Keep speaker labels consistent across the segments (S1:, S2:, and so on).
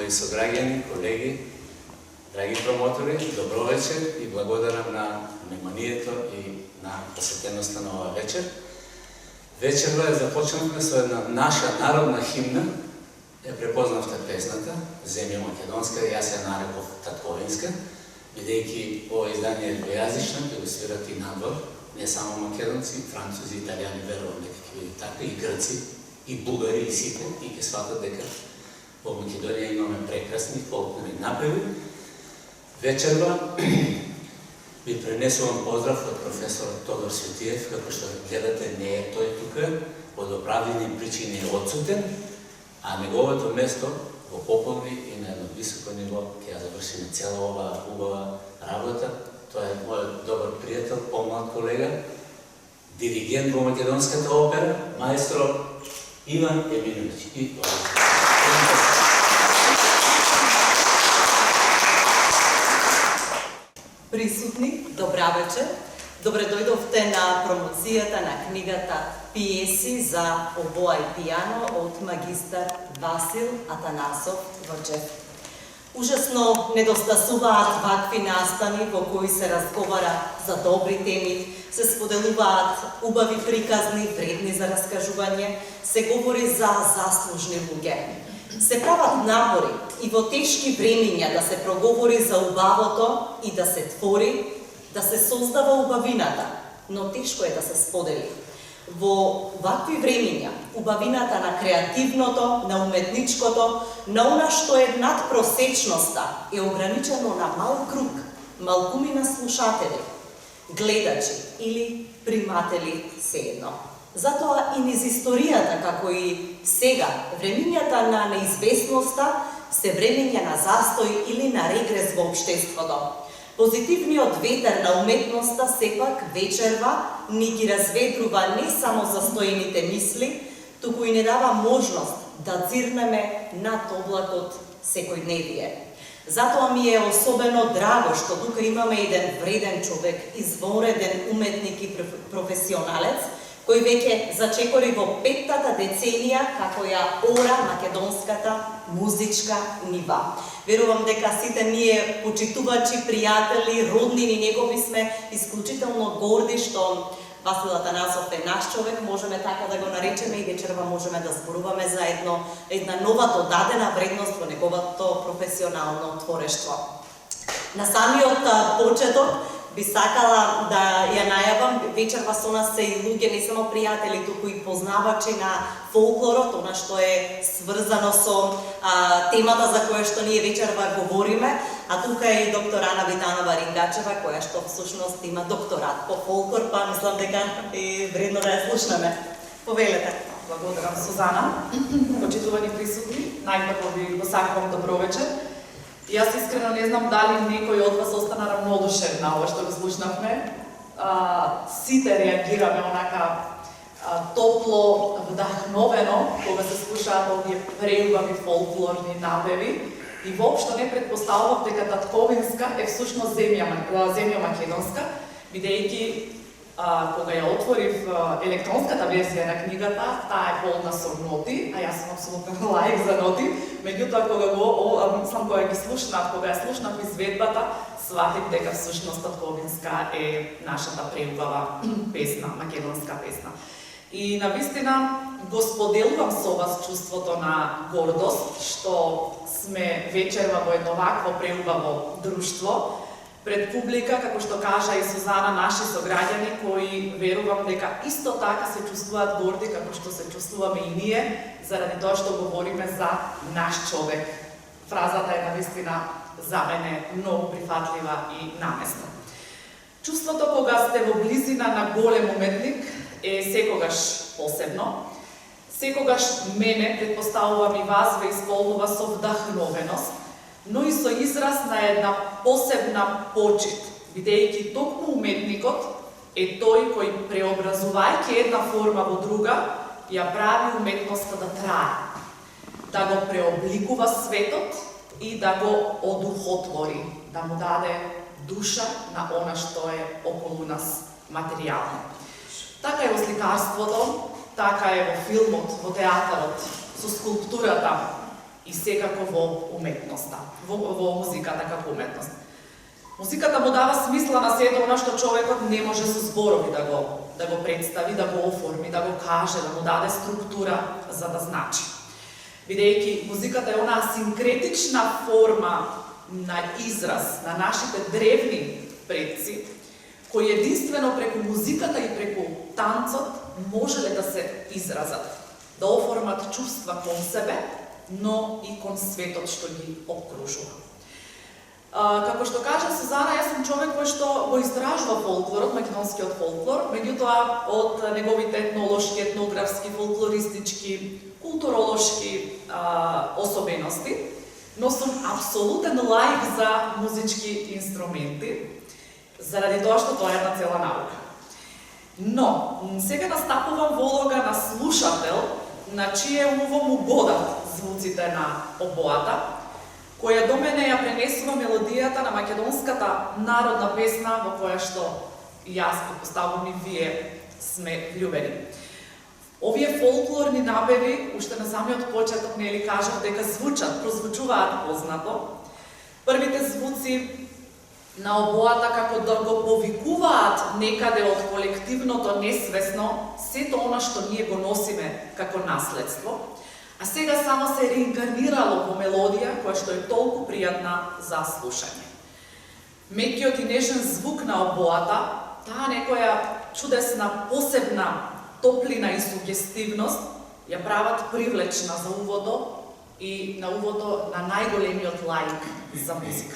S1: мои сограѓани, колеги, драги промотори, добро вечер и благодарам на вниманието и на посетеността на ова вечер. Вечерва започнахме со една наша народна химна, ја препознавте песната, Земја македонска, јас ја нареков татковинска, бидејќи ова издание е двојазично, ќе го свират и надвор, не само македонци, французи, италијани, верувам дека ќе биде така, и грци, и бугари, и сите, и ќе сватат дека во Македонија имаме прекрасни фолклорни напеви. Вечерва ви пренесувам поздрав од професорот Тодор Светиев, како што гледате не е тој тука, од оправдани причини е отсутен, а неговото место во Поповни и на едно високо ниво ќе ја завршиме цела оваа убава работа. Тоа е мојот добар пријател, помлад колега, диригент во Македонската опера, маестро Иван Еминович.
S2: Присутни, добра вечер. Добре дојдовте на промоцијата на книгата Пиеси за обоа и пијано од магистар Васил Атанасов Врчев. Ужасно недостасуваат вакви настани во кои се разговара за добри теми, се споделуваат убави приказни, вредни за раскажување, се говори за заслужни луѓе. Се прават напори и во тешки времиња да се проговори за убавото и да се твори, да се создава убавината, но тешко е да се сподели. Во вакви времиња, убавината на креативното, на уметничкото, на она што е надпросечноста, е ограничено на мал круг, малкумина слушатели, гледачи или приматели сеедно. Затоа и низ историјата, како и сега, времињата на неизвестноста, се времења на застој или на регрес во општеството. Позитивниот ветер на уметноста сепак вечерва ни ги разведрува не само застојените мисли, туку и не дава можност да цирнеме над облакот секојдневие. Затоа ми е особено драго што тука имаме еден вреден човек, извонреден уметник и професионалец, кој веќе зачекори во 5-тата деценија како ја ора македонската музичка нива. Верувам дека сите ние почитувачи, пријатели, роднини негови сме исклучително горди што Васил Атанасов е наш човек, можеме така да го наречеме и вечерва можеме да зборуваме за една нова додадена вредност во неговото професионално творештво. На самиот почеток би сакала да ја најавам, вечерва со нас се и луѓе, не само пријатели, туку и познавачи на фолклорот, она што е сврзано со темата за која што ние вечерва говориме, а тука е и доктор Ана Витанова Рингачева, која што всушност има докторат по фолклор, па мислам дека е вредно да ја слушнеме. Повелете.
S3: Благодарам, Сузана. Почитувани присутни, најпрво ви го сакувам добро вечер. Јас искрено не знам дали некој од вас остана равнодушен на ова што го слушнавме. Сите реагираме онака топло, вдахновено, кога се слушаат овие преубави фолклорни напеви. И воопшто не предпоставував дека татковинска е всушност земја македонска, бидејќи кога ја отворив електронската верзија на книгата, таа е полна со ноти, а јас сум апсолутно лаик за ноти, меѓутоа кога ги слушнав, кога ја слушнав изведбата, сватив дека всушност татковинска е нашата преубава песна, македонска песна. И навистина го споделувам со вас чувството на гордост што сме вечерва во едно вакво преубаво друштво, пред публика, како што кажа и Сузана, наши сограѓани кои верувам дека исто така се чувствуваат горди како што се чувствуваме и ние, заради тоа што говориме за наш човек. Фразата е навистина за мене многу прифатлива и намесна. Чувството кога сте во близина на голем уметник е секогаш посебно. Секогаш мене, предпоставувам и вас, ве исполнува со вдахновеност, но и со израз на една посебна почит, бидејќи токму уметникот е тој кој, преобразувајќи една форма во друга, ја прави уметноста да трае, да го преобликува светот и да го одухотвори, да му даде душа на она што е околу нас материјално. Така е во сликарството, така е во филмот, во театарот, со скулптурата и секако во уметноста, во музиката како уметност. Музиката му дава смисла на сето она што човекот не може со зборови да го представи, да го оформи, да го каже, да му даде структура за да значи. Бидејќи музиката е онаа синкретична форма на израз на нашите древни предци, кои единствено преку музиката и преку танцот можеле да се изразат, да оформат чувства кон себе, но и кон светот што ги окружува. Како што кажа Сузана, јас сум човек кој што го истражува фолклорот, македонскиот фолклор, меѓутоа од неговите етнолошки, етнографски, фолклористички, културолошки особености, но сум апсолутен лаик за музички инструменти, заради тоа што тоа е една цела наука. Но, сега настапувам во улога на слушател, на чие уво му годат звуците на обоата, која до мене ја пренесува мелодијата на македонската народна песна во која што јас, предпоставувам и вие, сме влюбени. Овие фолклорни напеви, уште на самиот почеток нели кажав дека прозвучуваат познато. Првите звуци на обоата како да го повикуваат некаде од колективното несвесно сето она што ние го носиме како наследство, а сега само се реинкарнирало во мелодија која што е толку пријатна за слушање. Мекиот и нежен звук на обоата, таа некоја чудесна, посебна топлина и сугестивност ја прават привлечна за уводо и на уводо на најголемиот лаик за музика.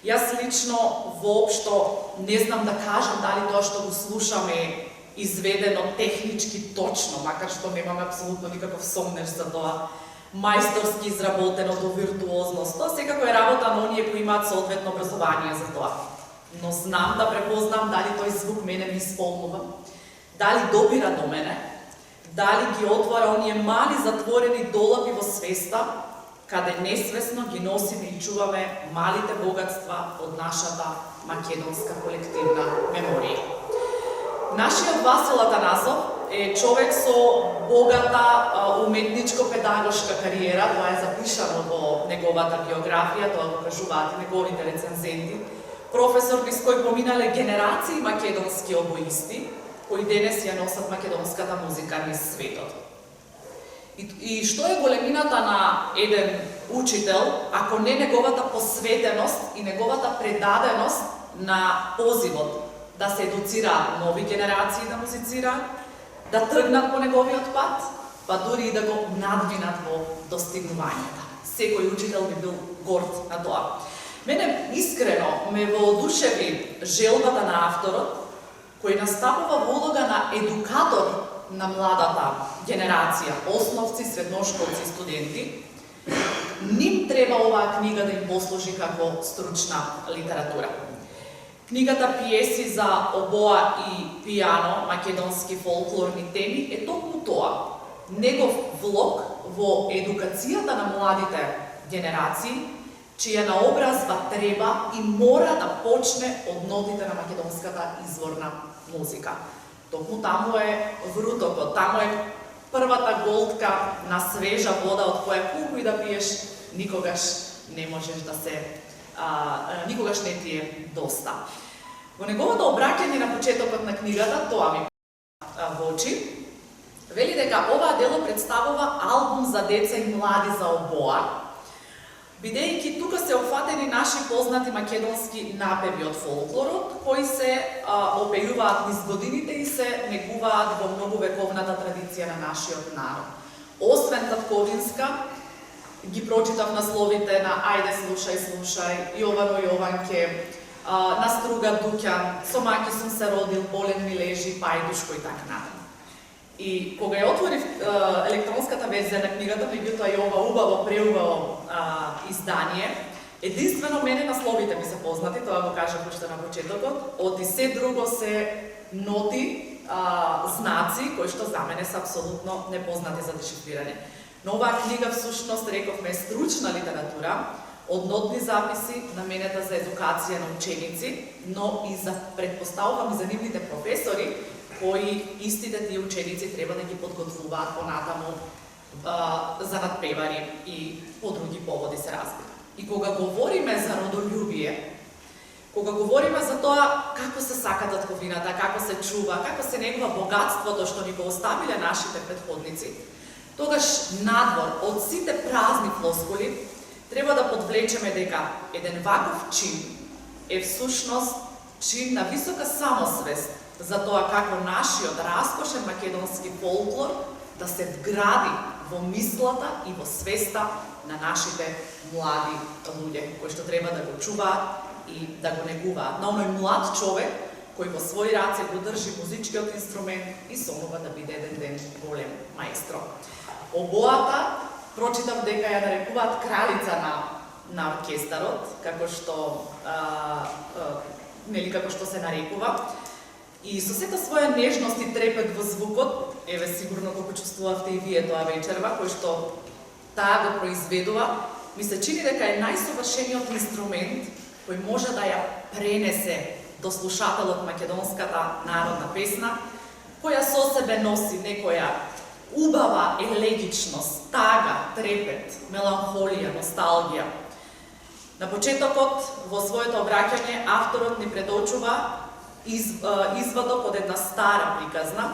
S3: Јас лично воопшто не знам да кажам дали тоа што го слушаме изведено технички точно, макар што немаме апсолутно никаков сомнеж за тоа. мајсторски изработено до виртуозност. Тоа секако е работа на оние кои имаат соодветно образование за тоа. Но знам да препознам дали тој звук мене ми исполнува, дали допира до мене, дали ги отвара оние мали затворени долапи во свеста, каде несвесно ги носиме и чуваме малите богатства од нашата македонска колективна меморија. Нашиот Васил Атанасов е човек со богата уметничко-педагошка кариера, тоа е запишано во неговата биографија, тоа го кажуваат и неговите рецензенти. Професор без кој поминале генерации македонски обоисти, кои денес ја носат македонската музика низ светот. И што е големината на еден учител, ако не неговата посветеност и неговата предаденост на позивот да се едуцираат нови генерации да музицираат, да тргнат по неговиот пат, па дури и да го надминат во достигнувањата. Секој учител би бил горд на тоа. Мене искрено ме воодушеви желбата на авторот, кој настапува во улога на едукатор на младата генерација, основци, средношколци и студенти. Ним треба оваа книга да им послужи како стручна литература. Книгата Пиеси за обоа и пијано, македонски фолклорни теми е токму тоа. Негов влог во едукацијата на младите генерации, чија наобразба треба и мора да почне од нотите на македонската изворна музика. Токму таму е врутокот, таму е првата голтка на свежа вода од која колку и да пиеш, никогаш не можеш да се никогаш не ти е доста. Во неговото обраќање на почетокот на книгата, тоа ми во очи, вели дека оваа дело представува албум за деца и млади за обоа, бидејќи тука се опфатени наши познати македонски напеви од фолклорот, кои се опејуваат низ годините и се негуваат во многовековната традиција на нашиот народ. Освен татковинска, ги прочитав насловите на Ајде слушај, слушај, Јовано Јованке, на Струга Дуќан, Со маки сум се родил, Болен ми лежи, Пајдушко и така натаму. И кога ја отворив електронската верзија на книгата, меѓутоа и ова убаво, преубаво издание, единствено мене насловите ми се познати, тоа го кажав уште на почетокот, оти се друго се ноти, знаци, кои што за мене се апсолутно непознати за дешифрирање. Но оваа книга всушност, рековме, е стручна литература, од нотни записи, наменета за едукација на ученици, но и за, предпоставувам, и за нивните професори, кои истите тие ученици треба да ги подготвуваат понатаму за надпревари и по други поводи се разбира. И кога говориме за родолюбие, кога говориме за тоа како се сака татковината, како се чува, како се негува богатството што ни го оставиле нашите претходници, тогаш надвор од сите празни флоскули треба да подвлечеме дека еден ваков чин е всушност чин на висока самосвест за тоа како нашиот раскошен македонски фолклор да се вгради во мислата и во свеста на нашите млади луѓе, кои што треба да го чуваат и да го негуваат. На оној млад човек кој во своји раце го држи музичкиот инструмент и сонува да биде еден ден голем маестро. Обоата прочитав дека ја нарекуваат кралица на оркестарот, како што се нарекува. И со сета своја нежност и трепет во звукот, еве сигурно колку чувствувавте и вие тоа вечерва, кој што таа го произведува, ми се чини дека е најсовршениот инструмент кој може да ја пренесе до слушателот македонската народна песна, која со себе носи некоја убава елегичност, тага, трепет, меланхолија, носталгија. На почетокот, во своето обраќање, авторот ни предочува извадок од една стара приказна,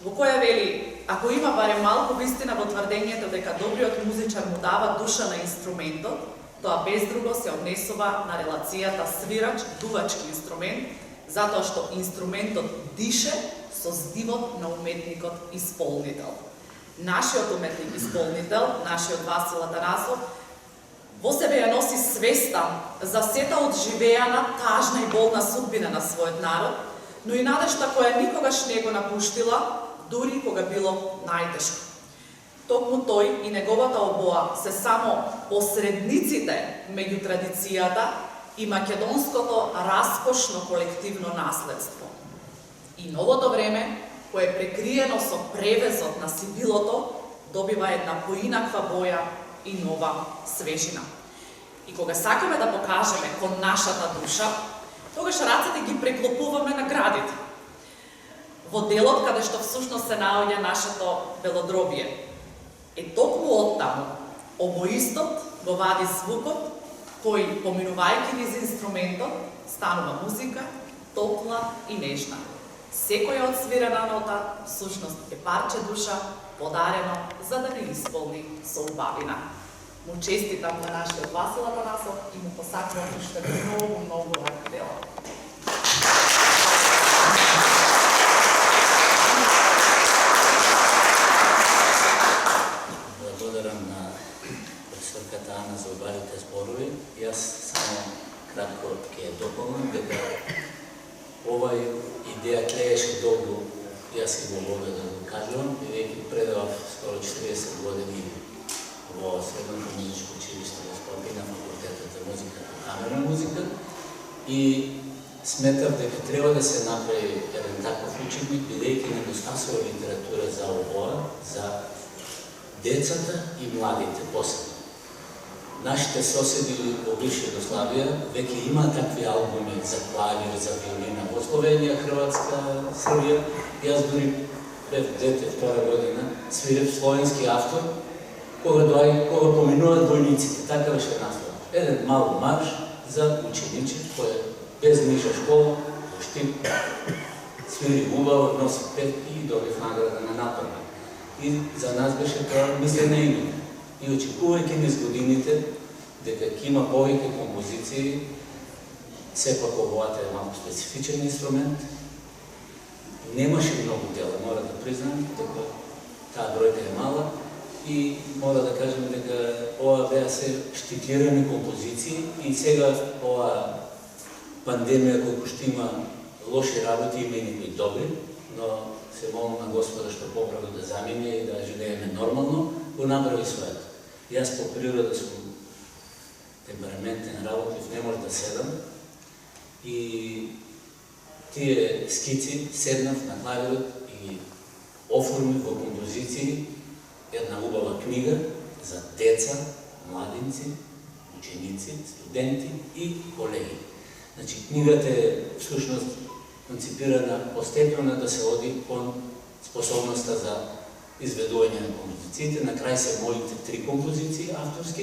S3: во која вели, ако има барем малку вистина во тврдењето дека добриот музичар му дава душа на инструментот, тоа без друго се однесува на релацијата свирач-дувачки инструмент, затоа што инструментот дише со здивот на уметникот исполнител. Нашиот уметник исполнител, нашиот Васил Атанасов, во себе ја носи свеста за сета одживеана, тажна и болна судбина на својот народ, но и надежта која никогаш не го напуштила, дури кога било најтешко. Токму тој и неговата обоа се само посредниците меѓу традицијата и македонското раскошно колективно наследство. И новото време, кое е прекриено со превезот на сибилото, добива една поинаква боја и нова свежина. И кога сакаме да покажеме кон нашата душа, тогаш рацете ги преклопуваме на градите. Во делот каде што всушност се наоѓа нашето белодробие. Токму оттаму, обоистот го вади звукот, кој, поминувајќи низ инструментот, станува музика, топла и нежна. Секоја од свирена нота, всушност е парче душа, подарено за да не исполни со убавина. Му честитам на нашиот Васил Атанасов и му посакувам уште многу вакви дела.
S1: Благодарам на професорката Ана за убавите зборови. Јас само кратко ќе дополнам дека овај идеја тлееше долго, јас и го мога да го кажувам, бидејќи предавав скоро 40 години во Средното музичко училиште во Скопје на факултетот за музика и камерна музика и сметав дека треба да се направи еден таков учебник, бидејќи недостасува литература за обоа, за децата и младите посебно. Нашите соседи во бивша Југославија веќе има такви албуми за клавир, за виолина во Словенија, Хрватска, Србија. Јас дури бев дете, втора година, свирев словенски автор, кога поминуваат војниците, така беше наслов. Еден мал марш за учениче, кој е без ниша школа, во Штип, свири убаво, носи петки и добив награда на нападна. И за нас беше тоа мислена име. И очекувајќи низ годините дека ќе има повеќе композиции, сепак обоата е малку специфичен инструмент. Немаше многу дела, мора да признам, дека таа бројка е мала и мора да кажем дека ова беа се штиклирани композиции и сега ова пандемија колку што има лоши работи, има и некои добри, но се молам на Господа што поправи да замине и да живееме нормално, го направи своето. Јас по природа сум темпераментен, работлив, не може да седам и тие скици седнав на клавирот и оформив во композиции една убава книга за деца, младинци, ученици, студенти и колеги. Значи, книгата е всушност концепирана постепено да се оди кон способноста за изведување на композициите. На крај се моите 3 композиции авторски,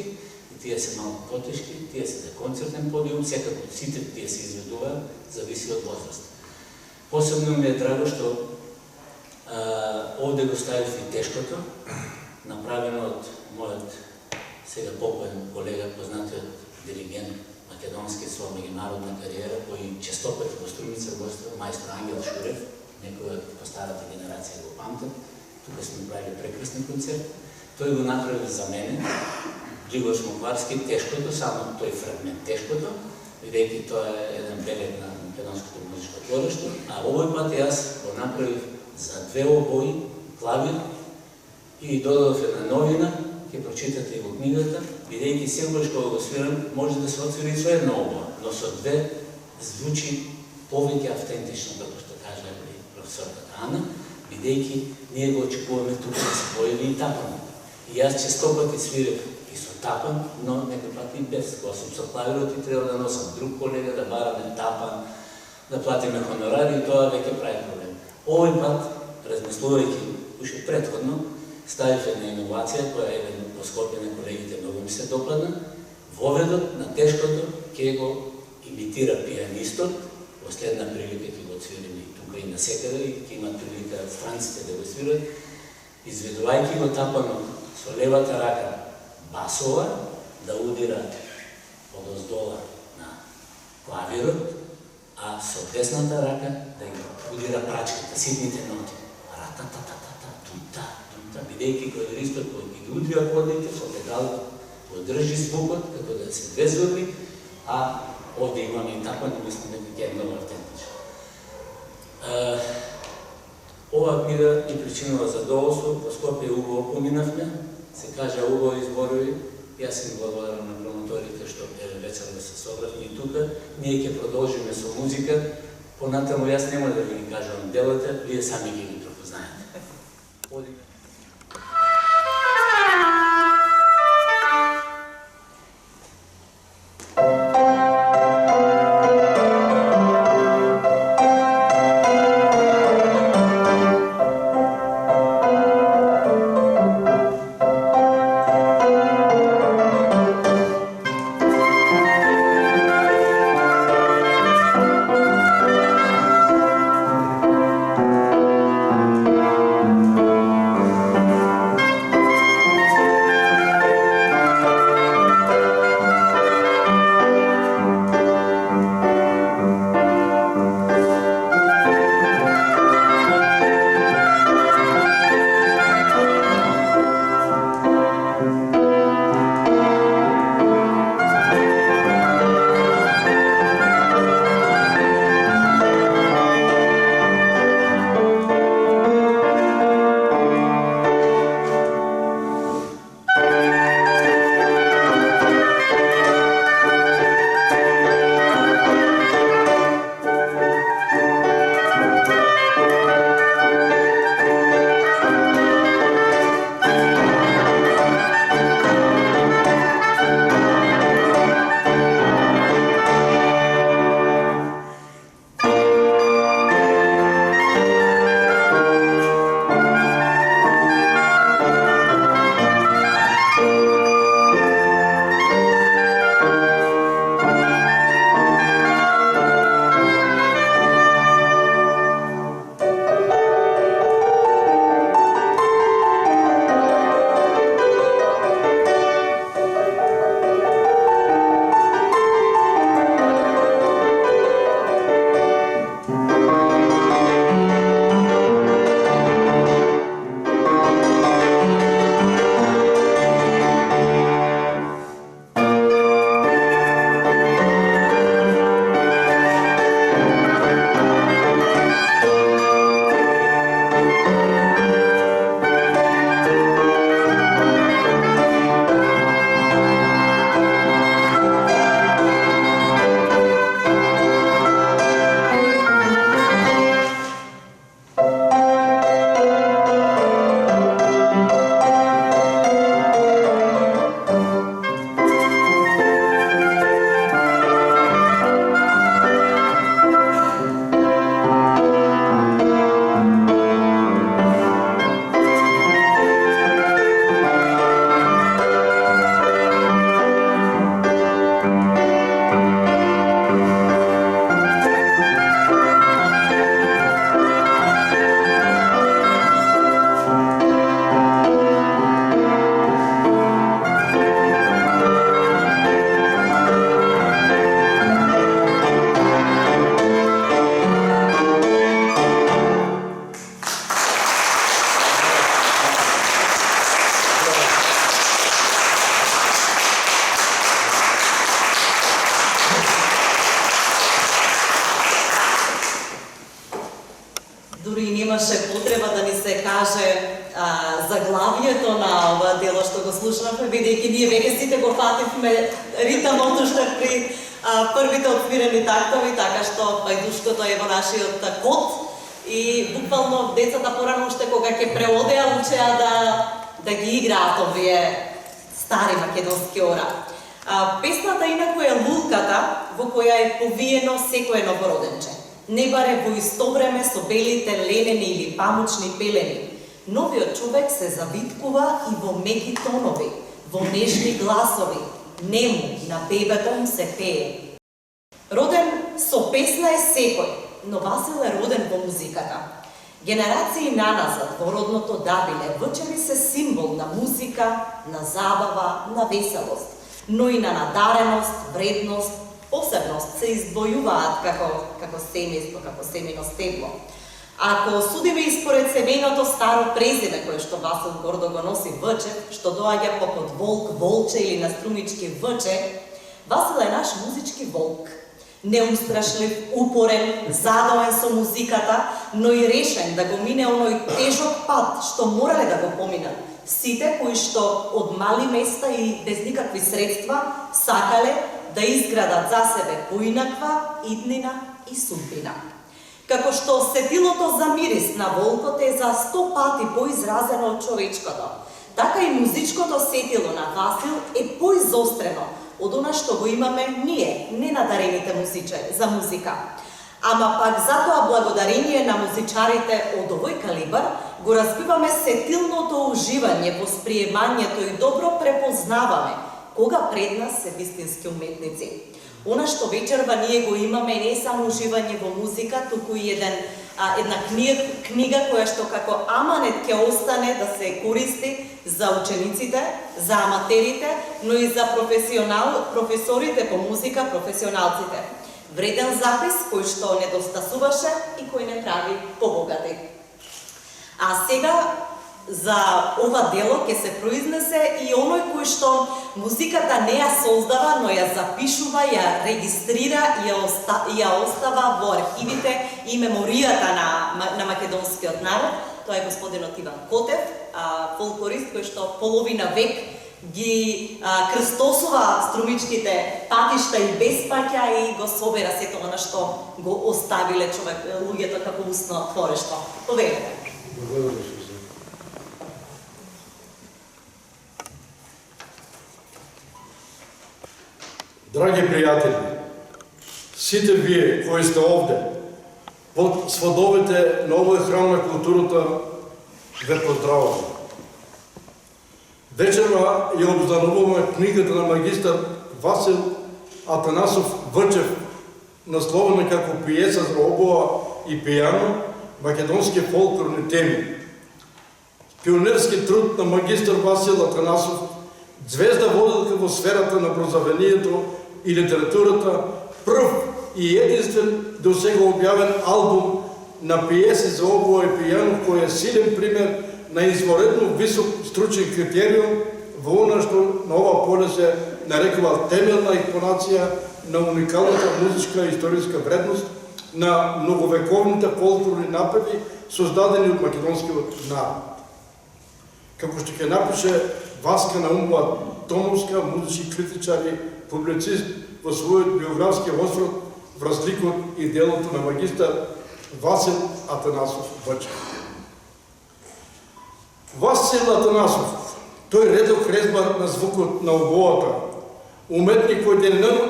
S1: и тие се малку потешки, тие се за концертен подиум, секако сите тие се изведуваат, зависи од возраст. Посебно ми е драго што овде го ставив и тешкото, направено од мојот сега покоен колега, познатиот диригент македонски со меѓународна кариера, кој честопет во Струмица гоствува, мајстор Ангел Шурев, некој од по старата генерација го памтат. Тука сме правили прекрасни концерти. Тој го направи за мене, Григор Смокварски, тешкото, само тој фрагмент тешкото, бидејќи тоа е еден белег на македонското музичко творештво, а овој пат јас го направив за 2 обои, клавир и додадов една новина, ќе прочитате и во книгата, бидејќи секогаш кога го свирам, може да се отсвири со една обоа, но со 2 звучи повеќе автентично, како што кажа професорката Ана, бидејќи ние го очекуваме тука да се појави и тапан. И јас често пати свирев и со тапан, но некој пат и без. Кога сум со клавирот и треба да носам друг колега, да бараме тапан, да платиме хонорари и тоа веќе прави проблем. Овој пат, размислувајќи уште претходно, ставив една иновација која е во Скопје на колегите многу ми се допадна. Воведот на тешкото ќе го имитира пианистот, во следна прилика ќе го свирим и тука и насекаде, и ќе имат прилика странците да го свират, изведувајќи го тапанот со левата рака басова, да удира одоздола на клавирот, а со десната рака да ги удира прачките, ситните ноти. Ра-та-та-та-та-та, тум-та, тум-та, бидејќи клавиристот кој ги удри акордите, со педалот го држи звукот, како да се 2 звуки, а овде имаме и тапан и мислам дека ќе е многу автентичен. Оваа книга ни причинува задоволство, во Скопје убаво поминавме, се кажа убаво изборови. Јас им благодарам на промоторите што вечер да се собравме и тука. Ние ќе продолжиме со музика. Понатаму јас нема да ви ги кажам делата, вие сами ги препознаете.
S2: Немаше потреба да ни се каже заглавието на ова дело што го слушнавме, бидејќи ние веќе сите го фативме ритамот уште при првите отвирени тактови, така што пајдушкото е во нашиот код и буквално децата порано уште кога ќе преодеа учеа да ги играат овие стари македонски ора. Песната инаку е Лулката, во која е повиено секое новороденче. Не баре во исто време со белите ленени или памучни пелени. Новиот човек се завиткува и во меки тонови, во нежни гласови. Нему на бебето им се пее. Роден со песна е секој, но Васил е роден во музиката. Генерации наназад во родното Дабиле Вчери се символ на музика, на забава, на веселост, но и на надареност, вредност, посебност се издвојуваат како семејство, како семено стебло. Ако судиме и според семејното старо презиме кое што Васил гордо го носи Вчев, што доаѓа попод волк, волче или на струмички Вче, Васил е наш музички волк. Неустрашлив, упорен, задоволен со музиката, но и решен да го мине оној тежок пат што морале да го поминат. Сите кои што од мали места и без никакви средства сакале да изградат за себе поинаква иднина и судбина. Како што сетилото за мирис на волкот е за 100 пати поизразено од човечкото, така и музичкото сетило на Васил е поизострено од она што го имаме ние, ненадарените музичари за музика. Ама пак затоа благодарение на музичарите од овој калибар го разбиваме сетилното уживање, восприемањето и добро препознаваме кога пред нас се вистински уметници. Она што вечерва ние го имаме не само уживање во музика, туку и една книга која што како аманет ќе остане да се користи за учениците, за аматерите, но и за професорите по музика, професионалците. Вреден запис кој што недостасуваше и кој не прави побогати. А сега за ова дело ќе се произнесе и оној кој што музиката не ја создава, но ја запишува, ја регистрира и ја остава во архивите и меморијата на македонскиот народ. Тоа е господинот Иван Котев, фолклорист кој што половина век ги крстосува струмичките патишта и беспаќа и го собера сето она што го оставиле луѓето како устно творештво. Повелете.
S4: Благодарам. Драги пријатели, сите вие кои сте овде, под сводовите на овој храм на културата, ве поздравувам. Вечерва ја обздануваме книгата на магистар Васил Атанасов Врчев, насловена како пиеса за обоа и пијано, македонски фолклорни теми. Пионерски труд на магистар Васил Атанасов, звезда водилка во сферата на прозавението и литературата, прв и единствен до сега објавен албум на пиеси за обоа и пијано, кој е силен пример на изворедно висок стручен критериум во она што на ова поле се нарекува темелна експонација на уникалната музичка и историска вредност на многовековните фолклорни напеви создадени од македонскиот народ. Како што ќе напише Васка Наумова Томовска, музички критичар и публицист во својот биографски осврт в разликот и делото на магистар Васил Атанасов Врчев. Васил Атанасов, тој редок резбар на звукот на обоата, уметник кој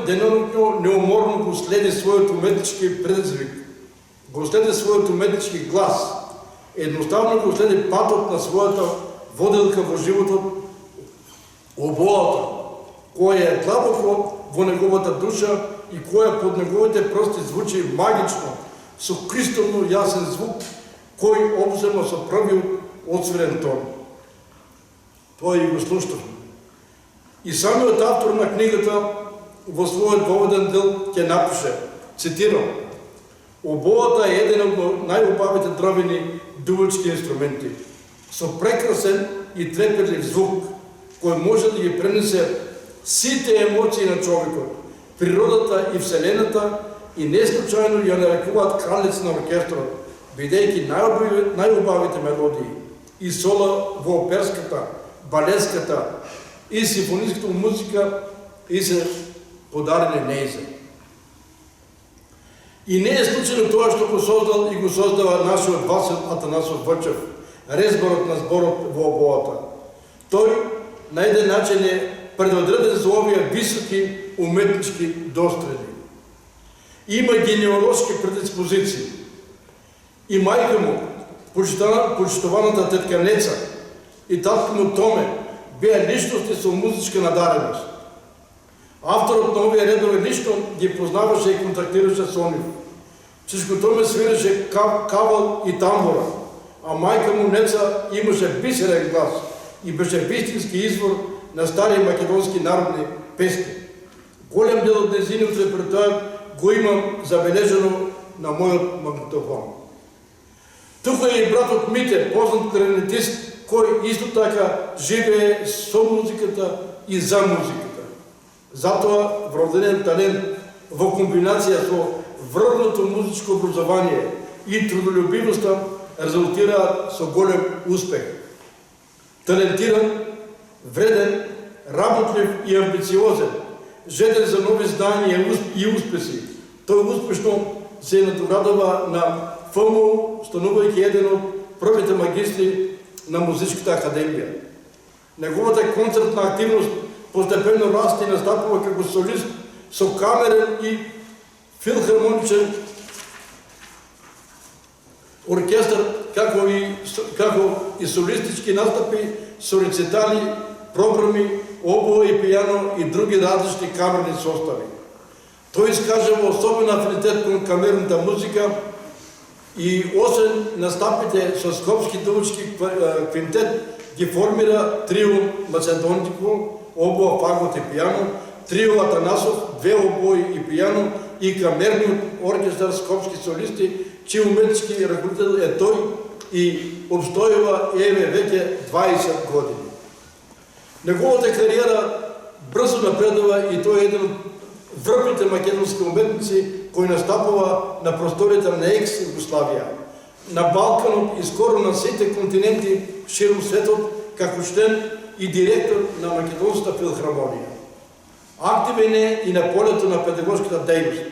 S4: денонокно неуморно го следи својот уметнички предизвик, го следи својот уметнички глас, едноставно го следи патот на својата водилка во животот, обоата, која е длабоко во неговата душа и која под неговите прости звучи магично, со кристално јасен звук, кој обзема со првиот отсвирен тон. Тоа и го слушнавме. И самиот автор на книгата во својот воведен дел ќе напише, цитирам: обоата е еден од најубавите дровени дувачки инструменти, со прекрасен и трепетлив звук, кој може да ги пренесе сите емоции на човекот, природата и вселената, и неслучајно ја нарекуваат кралец на оркестрот, бидејќи најубавите мелодии и сола во оперската, балетската и симфониската музика и се подарени неизе. И не е случайно тоа што го создал и го создава нашиот Васил Атанасов Врчев, резбарот на зборот во обоата. Тој на еден начин е предодреден за овие високи уметнички достреди. Има генеалошки предиспозиции. И мајка му, почитуваната тетка Неца, и татко му Томе беа личности со музичка надареност. Авторот на овие редови лично ги познаваше и контактираше со нив. Чичко Томе свиреше кавал и тамбура, а мајка му Неца имаше бисерен глас и беше вистински извор на стари македонски народни песни. Голем дел од нејзиниот репертоар го имам забележено на мојот магнитофон. Тука е и братот Мите, познат кларинетист, кој исто така живее со музиката и за музиката. Затоа вроденен талент во комбинација со врвното музичко образование и трудолюбивоста резултираат со голем успех. Талентиран, вреден, работлив и амбициозен, жеден за нови знания и успеси, тој успешно се надоградува на ФМУ, станувајќи еден од првите магистри на Музичката академија. Неговата концертна активност постепенно расте и настапува како солист со камерен и филхармоничен оркестар, како и солистички настапи со рецитали, програми, обоа и пијано и други различни камерни состави. Тој искажува особен афинитет кон камерната музика и освен настапите со Скопски дувачки квинтет ги формира трио Македонтико, обоа фагот и пијано, трио Атанасов, две обои и пијано и камерниот оркестар Скопски солисти, чиј уметнички ръководител е тој и обстојува еве веќе 20 години. Неговата кариера брзо напредува и тој е еден од врвните македонски уметници кој настапува на просториите на екс-Югославија, на Балканот и скоро на сите континенти широм светот како член и директор на Македонската филхармонија. Активен е и на полето на педагошката дејност.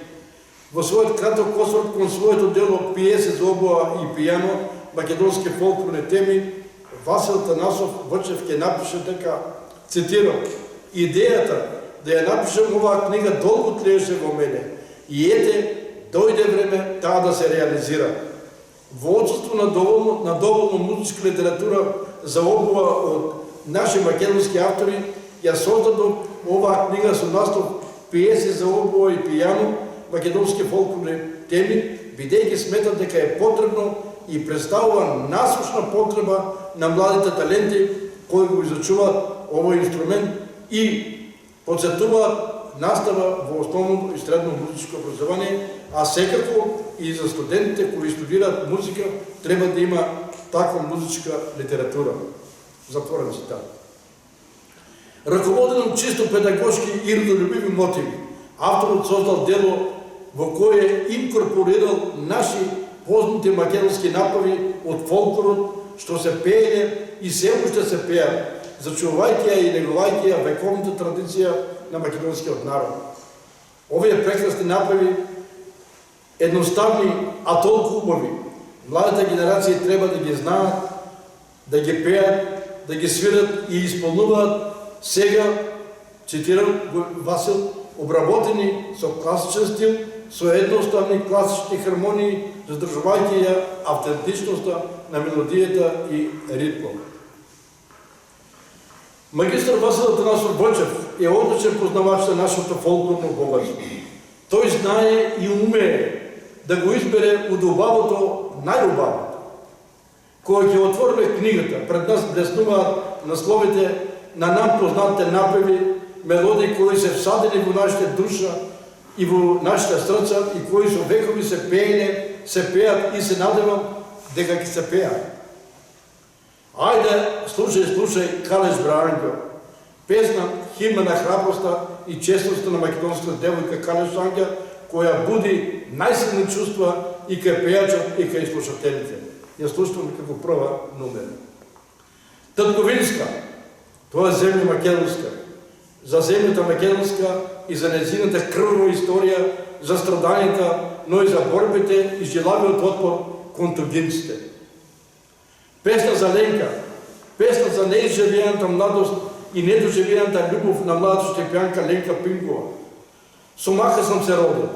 S4: Во својот краток осврт кон своето дело пиесе за обоа и пијано, македонски фолклорни теми, Васил Танасов Вочев ќе напише дека, цитирам, идејата да ја напишем оваа книга долго тлееше во мене и ете, дојде време таа да се реализира. Во отсутство на доволно музичка литература за обоа од наши македонски автори, ја создадов оваа книга со наслов Пиеси за обоа и пијано, македонски фолклорни теми, бидејќи сметат дека е потребно и представува насушна потреба на младите таленти кои го изучуваат овој инструмент и подсетуваат настава во основно и средно музичко образование, а секако и за студентите кои студираат музика треба да има таква музичка литература. Затворен цитат. Раководен од чисто педагошки и родолюбиви мотиви, авторот создал дело во кое инкорпорирал наши познати македонски направи од фолклорот, што се пееле и се уште се пеат, зачувувајќи ја и негувајќи ја вековната традиција на македонскиот народ. Овие прекрасни направи, едноставни, а толку убави, младите генерации треба да ги знаат, да ги пеат, да ги свират и исполнуваат сега, цитирам Васил, обработени со класичен стил, со едноставни класични хармонии, задржувајќи ја автентичноста на мелодијата и ритмот. Магистар Васил Атанасов Вочев е одличен познавач на нашето фолклорно богатство. Тој знае и умее да го избере од убавото најубавото. Кога ќе отвориме книгата, пред нас блеснуваат насловите на нам познатите напеви, мелодии кои се всадени во нашите душа и во нашите срца и кои со векови се пееле, се пеат и се надевам дека ќе се пеат. Ајде, слушај Калеш Браанѓо, песна, химна на храброста и честноста на македонската девојка Калеш Ангја, која буди најсилни чувства и кај пејачот и кај слушателите. Ја слушам како прва номер. Татковинска, тоа е земја македонска. За земјата македонска и за нејзината крвна историја, за страдањата, но и за борбите и желавиот отпор кон тугинците. Песна за Ленка, песна за неизживеаната младост и недоживеаната љубов на младата Штепјанка Ленка Пинкова. Со маха сам се родил.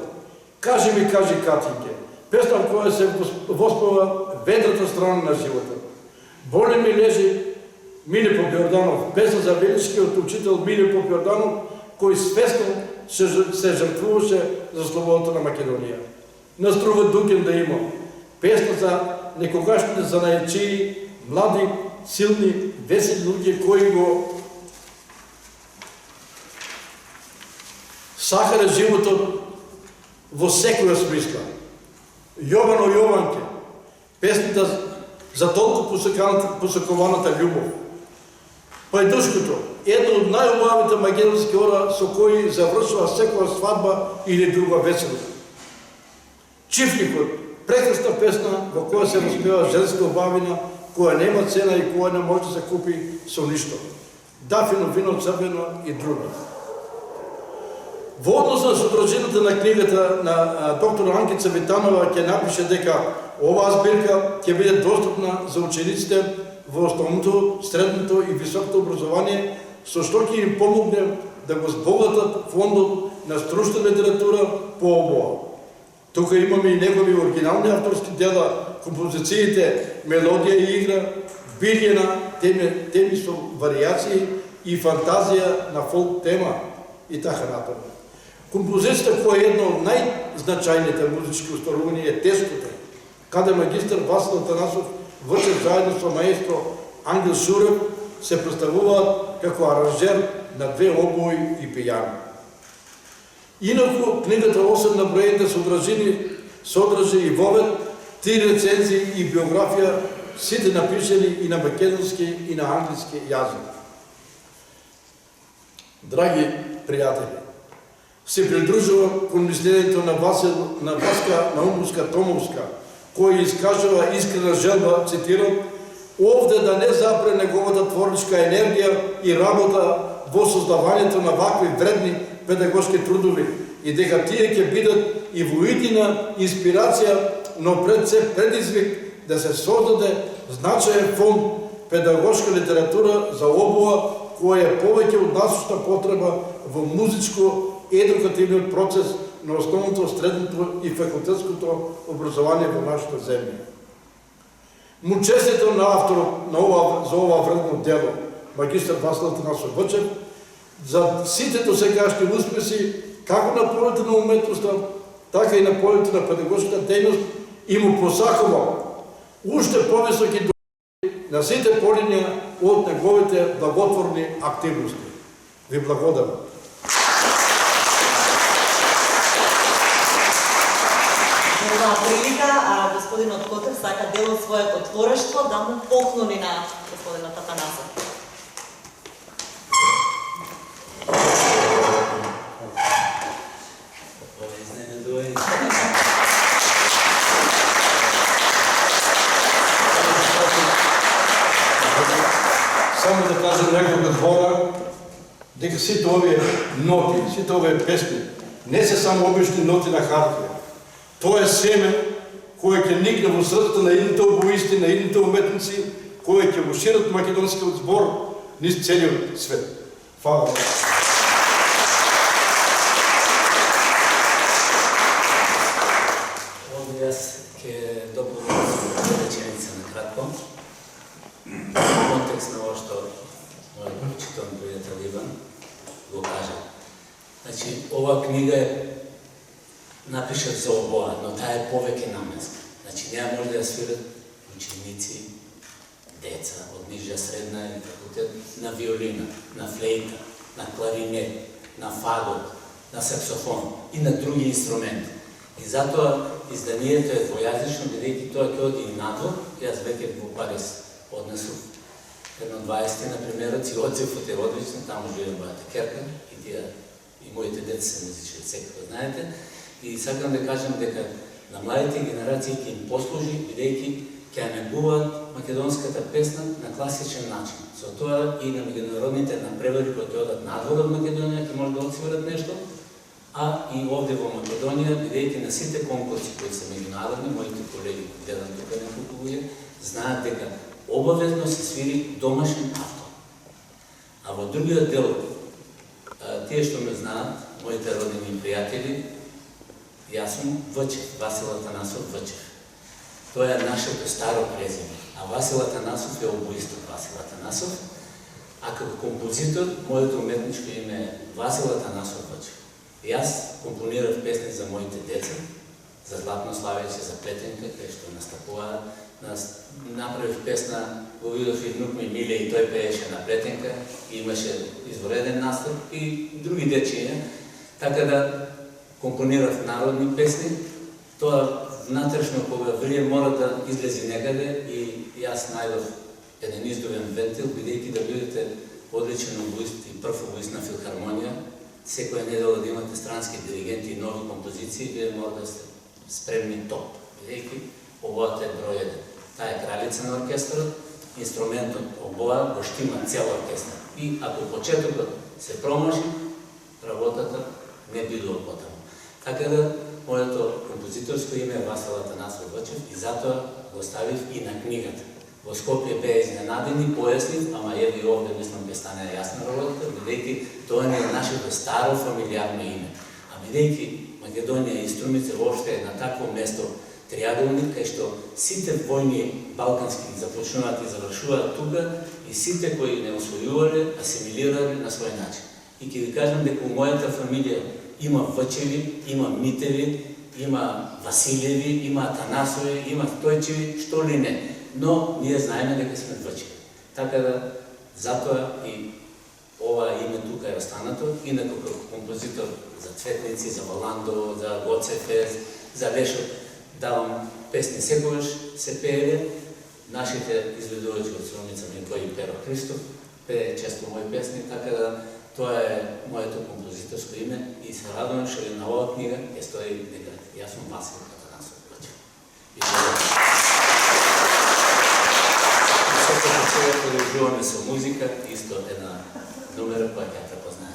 S4: Кажи ми, кажи Катинке, песна во која се воспова ведрата страна на животот. Боли ми лежи Миле Попјорданов, песна за величкиот учител Миле Попјорданов, кој свесно се жртвуваше за слободата на Македонија. Наструва дукен да има. Песна за некогашните занајчии, млади, силни, весели луѓе кои го сахаре животот во секоја смисла. Јовано Јованке, песната за толку посакуваната љубов. Пајдушкото, едно од најубавите македонски ора со кои завршува секоја свадба или друга весела. Чифникот, прекрасна песна во која се распева женска убавина, која нема цена и која не може да се купи со ништо. Дафино вино црвено и други. Во однос на содржината на книгата на доктор Анкица Витанова ќе напише дека оваа збирка ќе биде достапна за учениците во основното, средното и високото образование, со што ќе им помогне да го збогатат фондот на стручна литература по обоа. Тука имаме и негови оригинални авторски дела, композициите Мелодија и игра, билје на теми со варијации и фантазија на фолк тема и така натаму. Композицијата која е една од најзначајните музички остварувања е Тешкото, каде магистар Васил Атанасов Врчев заедно со маестро Ангел Шурев се представуваат како аранжер на две обои и пијано. Инаку, книгата освен на броените содржини содржи и вовед 3 рецензии и биографија, сите напишани и на македонски и на англиски јазик. Драги пријатели, се придружувам кон мислењето на Васка Наумовска-Томовска, кој искажува искрена желба, цитирам, овде да не запре неговата творничка енергија и работа во создавањето на вакви вредни педагошки трудови и дека тие ќе бидат и воидина инспирација, но пред се предизвик да се создаде значаен фонд педагошка литература за обоа која е повеќе од насущна потреба во музичко-едукативниот процес на основното, средното и факултетското образование во нашата земја. Му честитам на авторот за ова вредно дело, магистар Васил Атанасов Врчев, за сите досегашни успеси, како на полето на уметноста, така и на полето на педагошката дејност, и му посакувам уште повисоки достои на сите полиња од неговите благотворни активности. Ви благодарам.
S2: Оваа прилика, господинот Котев сака дел од своето творештво да му поклони на господинот Атанасов.
S4: Само да кажем неколку збора, дека сите овие ноти, сите овие песни, не се само обични ноти на хартија. Тоа е семе кое ќе никне во срцето на едните обоисти, на едните уметници, кои ќе го шират македонскиот збор низ целиот свет. Фала.
S1: Овде јас ќе дополнам реченица на кратко. Контекст на ова што мојот почитуван пријател Иван го кажа. Значи, ова книга е напишат за обоа, но таа е повеќе наменска. Значи, неа може да ја свират ученици, деца од нижја средна и факултет на виолина, на флейта, на кларинет, на фагот, на саксофон и на други инструменти. И затоа изданието е двојазично, бидејќи тоа ќе оди и надвор. Јас веќе во Париз однесов едно 20 на примероци, одзивот е одлично, таму живе мојата керка и тие и моите деца се музичари, секако знаете. И сакам да кажам дека на младите генерации ќе им послужи, бидејќи ќе ја негуваат македонската песна на класичен начин. Со тоа и на меѓународните напревари кои ќе одат надвор од Македонија ќе може да отсвират нешто, а и овде во Македонија, бидејќи на сите конкурси кои се меѓународни, моите колеги кои гледам тука неколку луѓе, знаат дека обавезно се свири домашен автор. А во другиот дел, тие што ме знаат, моите родини и пријатели, јас сум Врчев, Васил Атанасов Врчев. Тоа е нашето старо презиме, а Васил Атанасов е обоисток Васил Атанасов, а како композитор, моето уметничко име е Васил Атанасов Врчев. Јас компонирав песни за моите деца, за Златно Славече, за Плетенка, кај што настапува. Направив песна, го видов и внук ми Миле и тој пееше на Плетенка, и имаше извореден настап и други дечиња. Така да компонирав народни песни, тоа внатрешно кога врие мора да излези некаде и јас најдов еден издувен вентил, бидејќи да бидете одличен обуист и прв обуист на филхармонија. Секоја недела да имате странски диригенти и нови композиции, вие мора да сте спремни топ, бидејќи обоата е број 1. Таа е кралица на оркестарот, инструментот обоа го штима цел оркестар. И ако почетокот се промаши, работата не бидува потаму. Така да, моето композиторско име е Васил Атанасов Вачев и затоа го ставив и на книгата. Во Скопје беа изненадени, појаснив, ама еви овде мислам ќе стане јасна работата, бидејќи тоа не е нашето старо фамилиарно име. А бидејќи Македонија и Струмица воопште е на такво место триаголник, кај што сите војни балкански започнуваат и завршуваат тука и сите кои не освојувале, асимилирале на свој начин. И ќе ви кажам дека у мојата фамилија има Вачеви, има Митеви, има Василеви, има Атанасови, има Стојчеви, што ли не. Но ние знаеме дека сме Вачеви. Така да, затоа и ова име тука е останато, инако како композитор за Цветници, за Валандо, за Гоцефес, за Лешо, давам песни секогаш се пееле. Нашите изведувачи од Струмица Минко и Перо Христов пее често мои песни, така да тоа е моето композиторско име и се радувам што на оваа книга ќе стои дека јас сум Васил Атанасов Вачев. И секој сега продолжуваме со музика, исто една номера која ќе препознаете.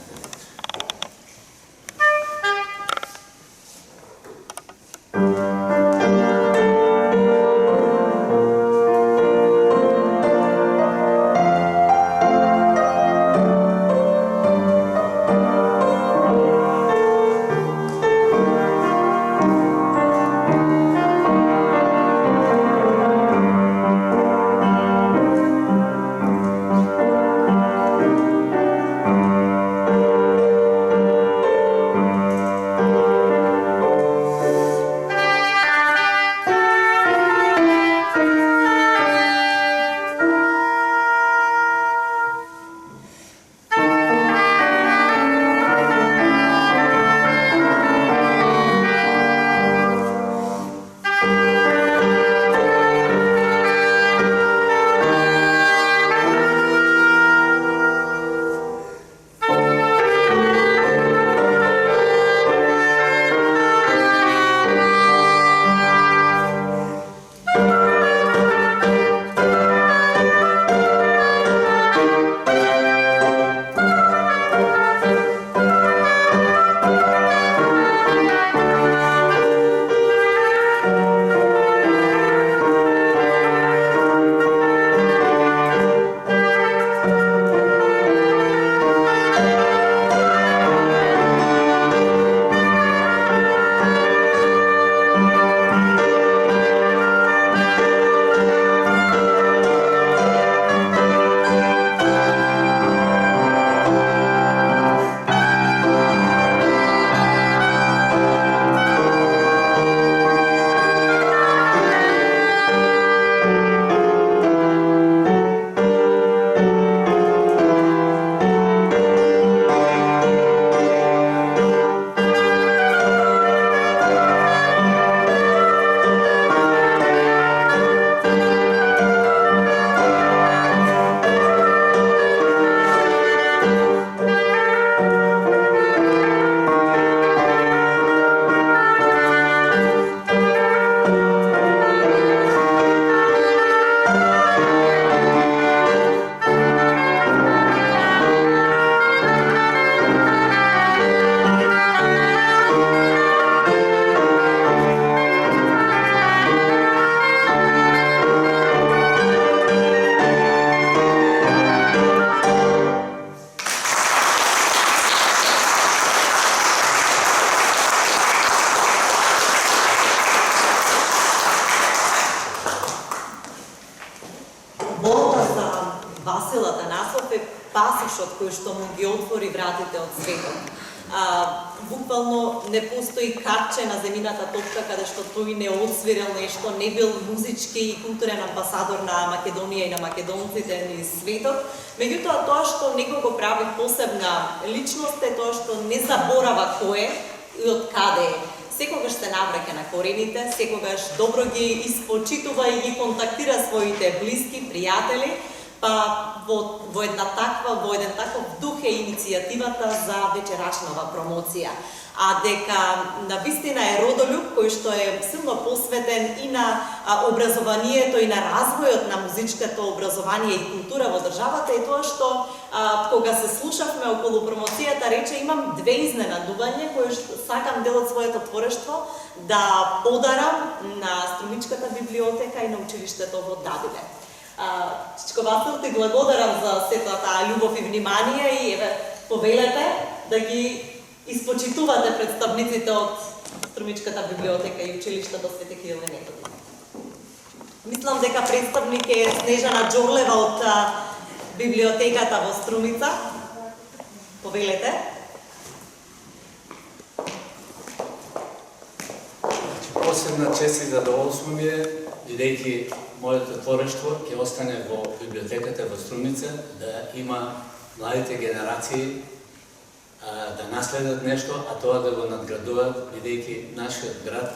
S2: Васил Атанасов е пасишот кој што му ги отвори вратите од светот. Буквално не постои картче на земјината топка каде што тој не освирил нешто, не бил музички и културен амбасадор на Македонија и на македонците низ светот. Меѓутоа, тоа што него го прави посебна личност е тоа што не заборава кој е и од каде е. Секогаш се навраќа на корените, секогаш добро ги испочитува и ги контактира своите блиски, пријатели, Па во еден таков дух е иницијативата за вечерашнава промоција. А дека навистина е Родолюб, кој што е силно посветен и на образованието и на развојот на музичкото образование и култура во државата, е тоа што кога се слушавме околу промоцијата рече имам две изненадувања кои што сакам дел од своето творештво да подарам на Струмичката библиотека и на училиштето во Дабиле. Чичко Васил, ти благодарам за сета таа љубов и внимание и еве повелете да ги испочитувате представниците од Струмичката библиотека и училиштето Свети Кирил и Методи. Мислам дека представник е Снежана Џорлева од библиотеката во Струмица. Повелете.
S1: Посебна чест и задоволство ми е, бидејќи моето творештво ќе остане во библиотеката во Струмица, да има младите генерации да наследат нешто, а тоа да го надградуваат, бидејќи нашиот град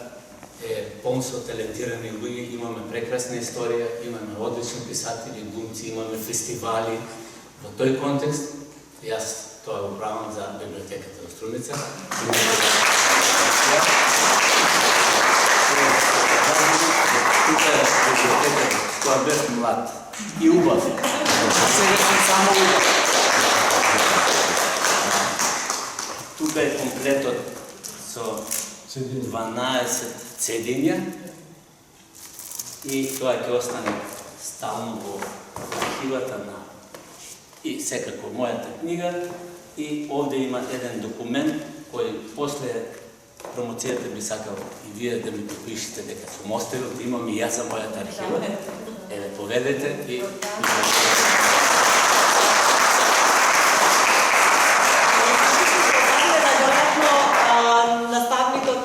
S1: е полн со талентирани луѓе, имаме прекрасна историја, имаме одлични писатели, глумци, имаме фестивали. Во тој контекст, јас тоа го правам за библиотеката во Струмица. Тука е библиотеката, кога бев млад и убав. Сега сум само убав. Тука е комплетот со 12 цедиња и тоа ќе остане стално во архивата на и секако мојата книга, и овде има еден документ кој после промоцијата би сакал и вие да ми подпишете дека сум оставил, да имам и јас за мојата архива. Еве, поведете и
S2: наставникот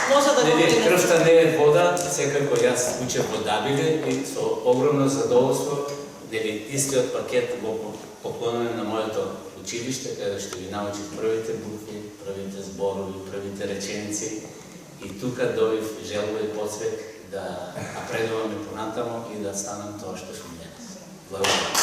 S2: може да го видите.
S1: Крвта не е вода, секако јас учев во Дабиле и со огромно задоволство истиот пакет го поклонувам на моето училиште, каде што ги научив првите букви, првите зборови, првите реченици, и тука добив желба и подсвет да напредувам и понатамо и да станам тоа што сум денес. Благодарам.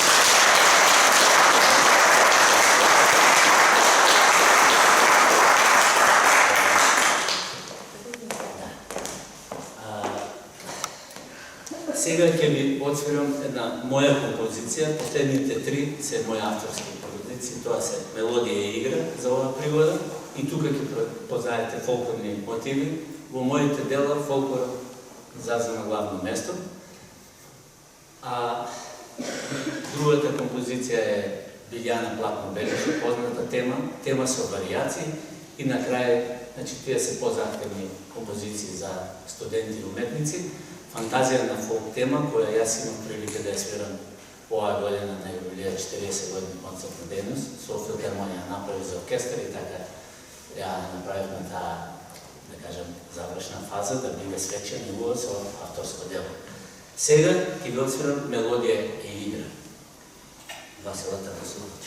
S1: Сега ќе ви отсвирам една моја композиција. Последните три се мои авторски композиции. Тоа се мелодија и игра за оваа пригода. И тука ќе познаете фолклорни мотиви. Во моите дела фолклор зазема главно место. А другата композиција е Билјана Платно бележи, позната тема со варијации. И на крај, значи, тие се позахтевни композиции за студенти и уметници. Фантазија на фолк тема, која јас имам прилика да ја свирам оваа година на юбилеја 40 години концертна дејност, со филхармонија направи за оркестар и така ја направивме таа, да кажам, завршна фаза, да биде свечена и со авторско дело. Сега ќе ви отсвирам мелодија и игра. Василата Расулович.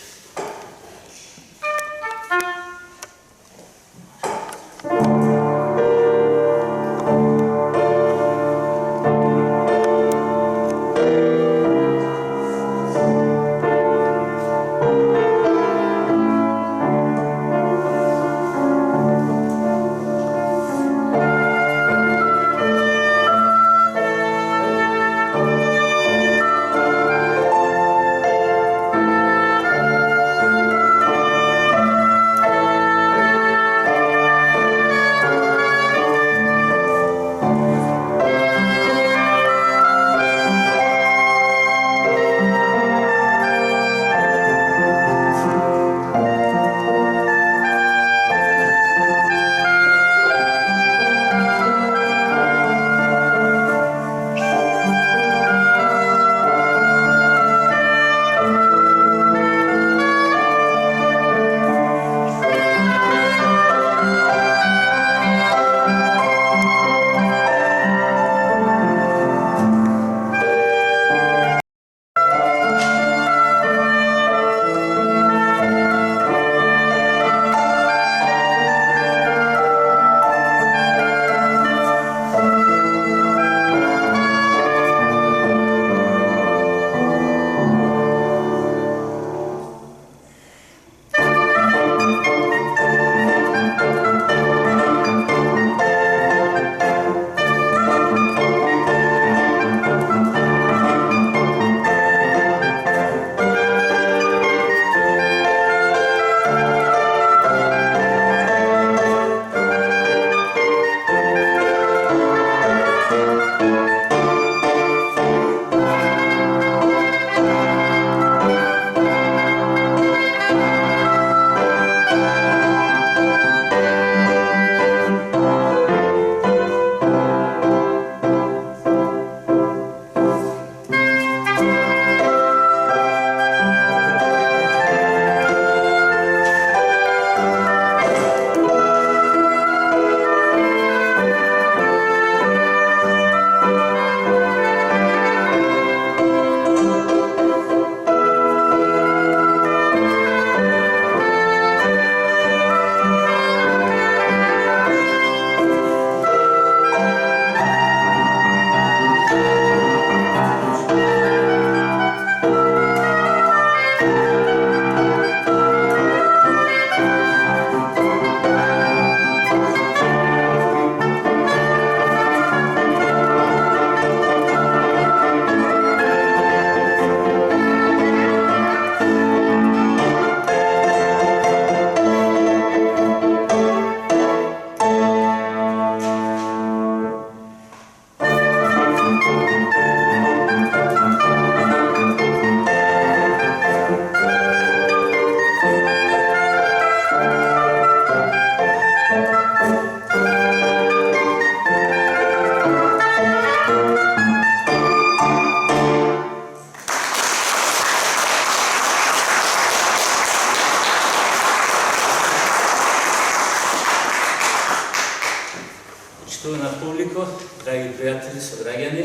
S1: публико, драги пријатели, сограѓани,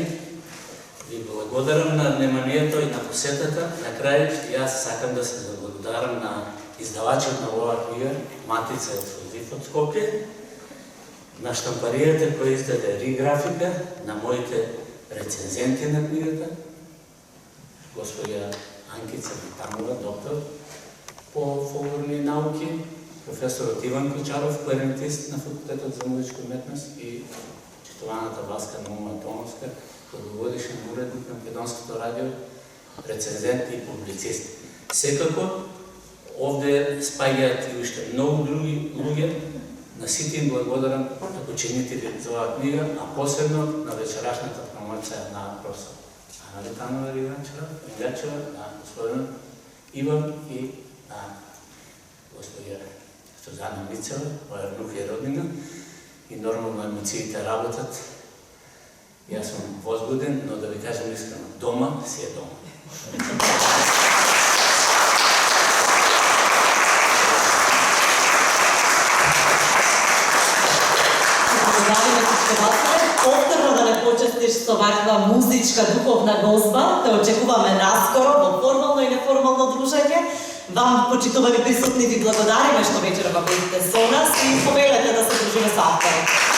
S1: ви благодарам на вниманието и на посетата. На крај, јас сакам да се заблагодарам на издавачот на оваа книга, Матица ексклузив од Скопје, на штампаријата која издаде Риграфика, на моите рецензенти на книгата, господја Анкица Витанова, доктор по фолклорни науки, професорот Иван Кочаров, кларинетист на Факултетот за музичка уметност и читуваната Васка Наумова Томовска, дългогодишен уредник на Македонското радио, рецензент и публицист. Секако, овде спаѓаат и уште многу други луѓе. На сите им благодарам како чинители за оваа книга, а посебно на вечерашната промоција на професор Ана Витанова Риганчева, на господин Иван и на господја Сузана Мицева, која е внук и роднина, и нормално емоциите работат. Јас сум возбуден, но да ви кажем искрено, дома си е дома.
S2: Повторно да не почестиш со ваква музичка духовна гозба, те очекуваме наскоро во формално и неформално дружење. Вам, почитувани присутни, ви благодариме што вечерва бевте со нас и повелете да се дружиме со авторот.